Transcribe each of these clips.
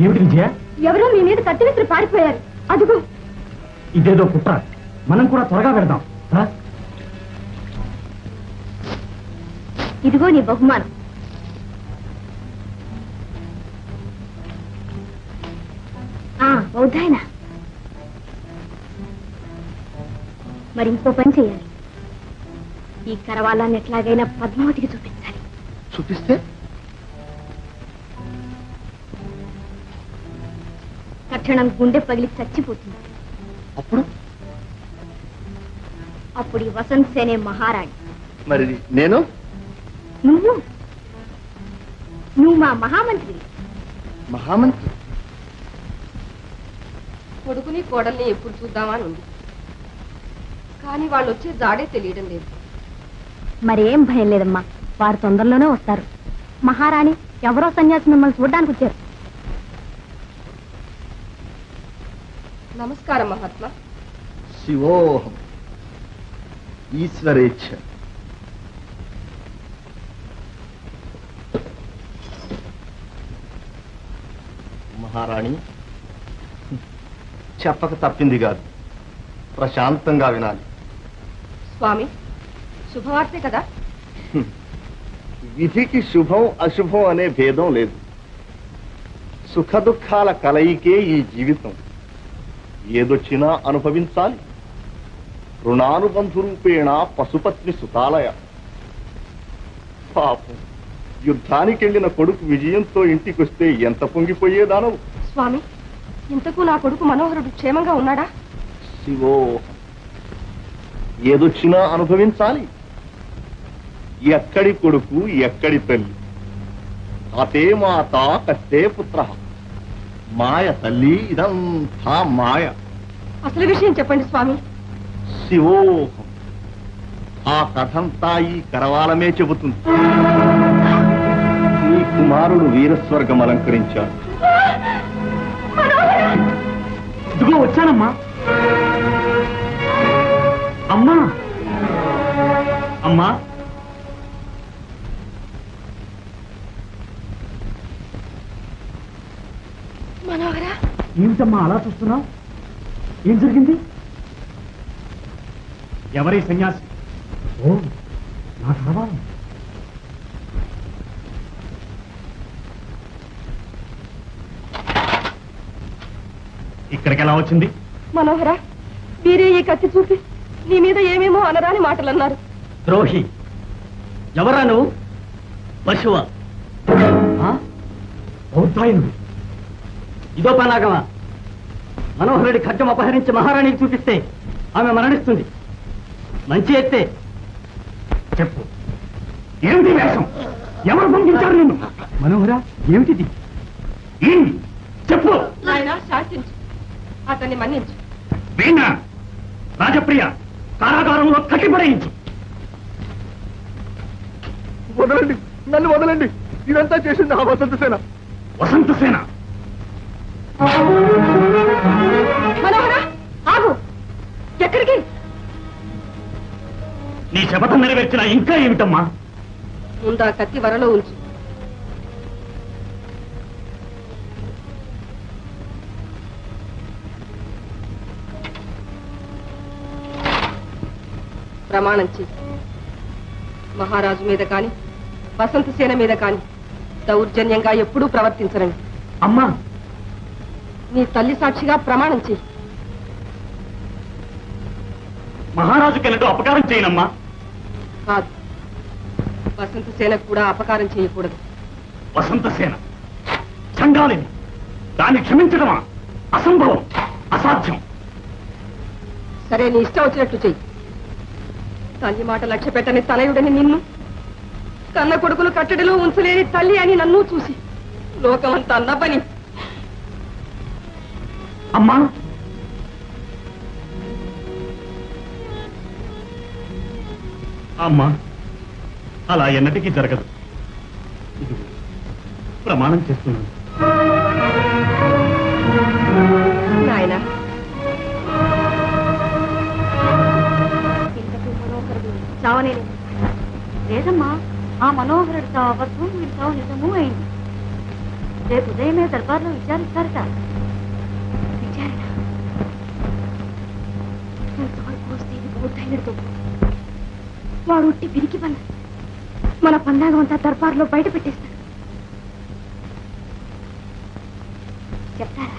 ఏమిటి విజయ? ఎవరో మీ మీద కత్తి విసిరి పారిపోయారు. అదుగో. ఇదేదో కుట్ర. మనం కూడా త్వరగా వెళదాం. ఇదిగో నీ బహుమానం. బౌద్ధాయన, మరి ఇంకో పని చేయాలి. ఈ కరవాలాన్ని ఎట్లాగైనా పద్మావతికి చూపించాలి. చూపిస్తే తక్షణం గుండె పగిలి చచ్చిపోతుంది. అప్పుడు ఈ వసంత్ సేనే మహారాణి. మరి నేను? నువ్వు మా మహామంత్రి. మహామంత్రి? కొడుకుని కోడల్ని ఎప్పుడు చూద్దామని ఉంది, కానీ వాళ్ళు వచ్చే జాడే తెలియడం లేదు. మరేం భయం లేదమ్మా, వారు తొందరలోనే వస్తారు. మహారాణి ఎవరో సన్యాసి మిమ్మల్ని చూడడానికి వచ్చారు. నమస్కారం మహాత్మా. శివోహం. ఈశ్వరేచ్ఛ. మహారాణి, చెప్పక తప్పింది కాదు, ప్రశాంతంగా వినాలి. స్వామి, శుభవార్తే కదా? విధికి శుభం అశుభం అనే భేదం లేదు. సుఖ దుఃఖాల కలయికే ఈ జీవితం. ఏదొచ్చినా అనుభవించాలి. రుణానుబంధు రూపేణ పశుపత్ని సుతాలయ. పాపం, యుద్ధానికి వెళ్ళిన కొడుకు విజయంతో ఇంటికొస్తే ఎంత పొంగిపోయేదానవు. స్వామి, ఇంతకు నా కొడుకు మనోహరుడు క్షేమంగా ఉన్నాడా? శివో, ఏదొచ్చినా అనుభవించాలి. ఎక్కడి కొడుకు ఎక్కడి తల్లి. అతే మాత కస్తే పుత్ర. మాయ తల్లి, ఇదంతా మాయ. అసలు విషయం చెప్పండి స్వామి. శివోహం. ఆ కథంతా ఈ కరవాలమే చెబుతుంది. నీ కుమారుడు వీరస్వర్గం అలంకరించాడు. ఇదిగో వచ్చానమ్మా. అమ్మా, అమ్మా. మనోహరా, ఏమిటమ్మా అలా చూస్తున్నావు? ఏం జరిగింది? ఎవరి సన్యాసి? ఓ, నా కరవాలం. ఇక్కడికి ఎలా వచ్చింది? మనోహరా, వీరే ఈ కత్తి చూపి నీ మీద ఏమేమో అనరాని మాటలు అన్నారు. ద్రోహి. ఎవరా నువ్వు? పశువా? బౌద్ధాయనుడు. ఇదో పనాగమా? మనోహరుడి ఖడ్గం అపహరించి మహారాణికి చూపిస్తే ఆమె మరణిస్తుంది. మంచి ఎత్తే. చెప్పు, ఏమిటి వేషం? ఎవరు పంపించారు నిన్ను? మనోహర, ఏమిటిది? చెప్పు. నాయనా, శాంతించు, అతన్ని మన్నించు. వీణ, రాజప్రియ, కారాగారంలో కట్టిపడేయించు. వదలండి, నన్ను వదలండి. ఇదంతా చేసింది ఆ వసంతసేన. వసంతసేన? మనోహరా, ఆగు. ఎక్కడికి? నీ శపథం నెరవేర్చిన ఇంకా ఏమిటమ్మా? ముందా కత్తి వరలో ఉంచు. ప్రమాణం చేసి మహారాజు మీద కాని వసంతసేన మీద కాని దౌర్జన్యంగా ఎప్పుడూ ప్రవర్తించరండి. అమ్మా, నీ తల్లి సాక్షిగా ప్రమాణం చేయి. మహారాజుకెన్నడూ అపకారం చేయనమ్మా. కాదు, వసంతసేనకు కూడా అపకారం చేయకూడదు. వసంతసేన చండాలిని. దాన్ని క్షమించడమా? అసంభవం, అసాధ్యం. సరే, నీ ఇష్టం వచ్చినట్టు చెయ్యి. తల్లి మాట లక్ష్య పెట్టని తనయుడని నిన్ను, కన్న కొడుకులు కట్టడిలో ఉంచలేని తల్లి అని నన్ను చూసి లోకమంతా నవ్వని. అమ్మా, అమ్మా, అలా ఎన్నటికీ జరగదు. ఇది ప్రమాణం చేస్తున్నాను. నాయనా, చావనే లేదమ్మా. ఆ మనోహరుడు చావు అబద్ధం, వీరి చావు నిజమూ అయింది. రేపు ఉదయమే దర్బార్లో విచారిస్తారట. విచారణ ఎంతవరకు వస్తే ఇది పూర్తయినట్టు. వాడు ఉట్టి పిరికి పన్న మన పందాగం అంతా దర్బార్లో బయట పెట్టేస్తాడు. చెప్తారా?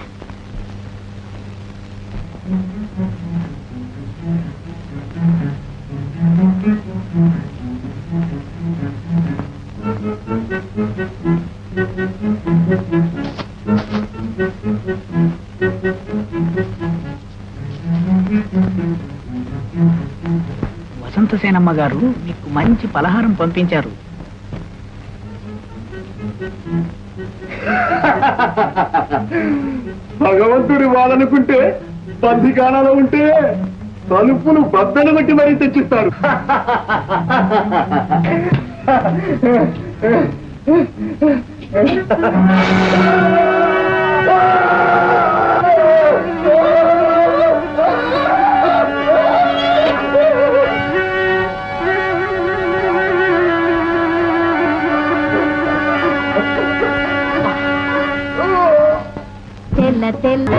వసంతసేనమ్మ గారు మీకు మంచి పలహారం పంపించారు. భగవంతుడి వాళ్ళనుకుంటే బందికానాలో ఉంటే తలుపులు బద్దలు బట్టి మరీ తెచ్చిస్తారు. తెల్ల తెల్ల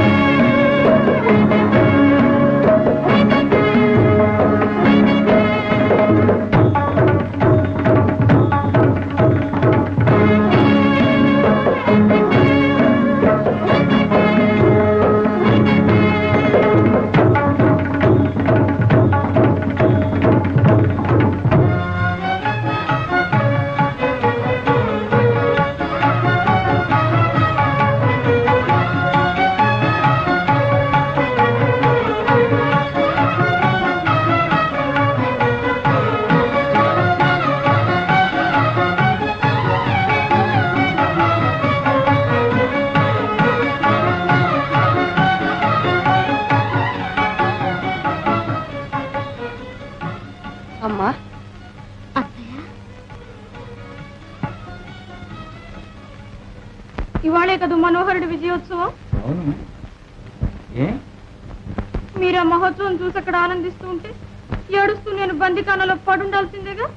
అమ్మా, అత్తయ్య, ఇవాళే కదా మనోహరుడి విజయోత్సవం. అవును. ఏ మీరు ఆ మహోత్సవం చూసి అక్కడ ఆనందిస్తూ ఉంటే ఏడుస్తూ నేను బందికానాలో పడుండాల్సిందేగా.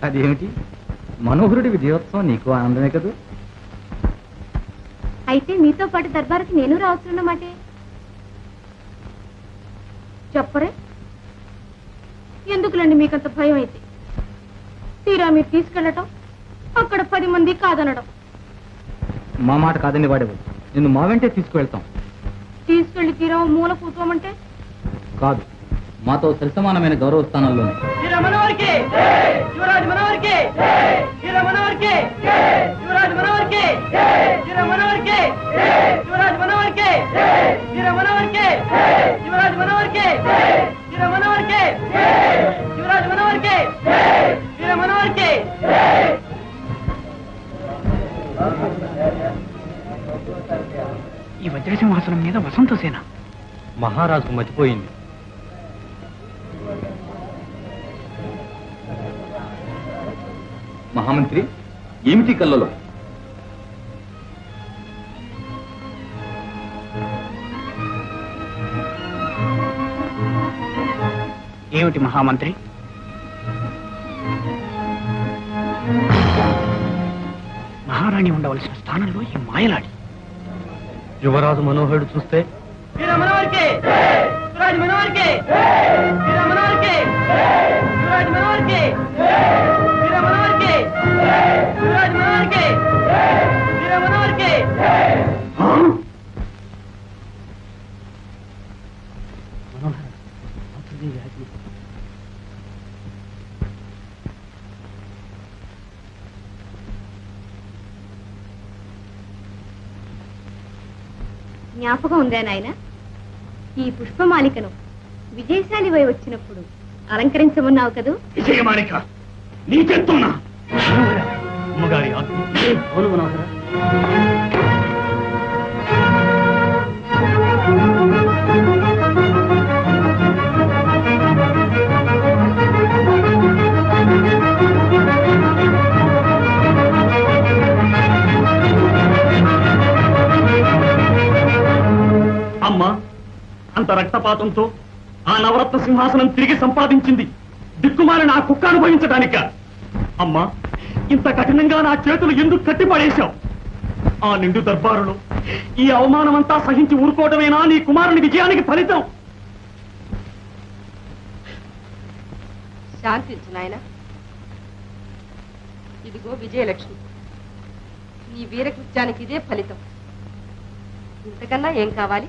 అదేమిటి? మనోహరుడి విజయోత్సవం నీకు ఆనందమే కదూ? అయితే మీతో పాటు దర్బారుకి నేను రావచ్చున్నమాటే. చెప్పరే, ఎందుకులండి మీకంత భయం అయితే? తీరా మీరు తీసుకెళ్ళటం, అక్కడ 10 మంది కాదనడం. మా మాట కాదని వాడేవు. నిన్ను మా వెంటే తీసుకువెళ్తాం. తీసుకెళ్లి తీరా ఓ మూల కూర్చోమంటే? కాదు, మాతో సరిసమానమైన గౌరవ స్థానంలోనే. ఈ వజ్రసింహాసనం మీద వసంతసేన మహారాజుకు మతిపోయింది. మహామంత్రి, ఏమిటి కళ్ళలో? ఏమిటి మహామంత్రి? మహారాణి ఉండవలసిన స్థానంలో ఈ మాయలాడి. యువరాజు మనోహరుడు చూస్తే జ్ఞాపకం ఉందా నాయన? ఈ పుష్పమాలికను విజయశాలివై వచ్చినప్పుడు అలంకరించమన్నావు కదూ? విజయమాలిక నీకెంతున్నా? అమ్మగారి ఆజ్ఞ. అవును మనోహర. అమ్మా, అంత రక్తపాతంతో ఆ నవరత్న సింహాసనం తిరిగి సంపాదించింది దిక్కుమాలిన ఆ కుక్క అనుభవించడానిక? అమ్మా, ఇంత కఠినంగా నా చేతులు ఎందుకు కట్టిపడేశావు? ఆ నిండు దర్బారులో ఈ అవమానమంతా సహించి ఊరుకోవటమేనా నీ కుమారుని విజయానికి ఫలితం? శాంతించు నాయన. ఇదిగో విజయలక్ష్మి, నీ వీరకృత్యానికి ఇదే ఫలితం. ఇంతకన్నా ఏం కావాలి?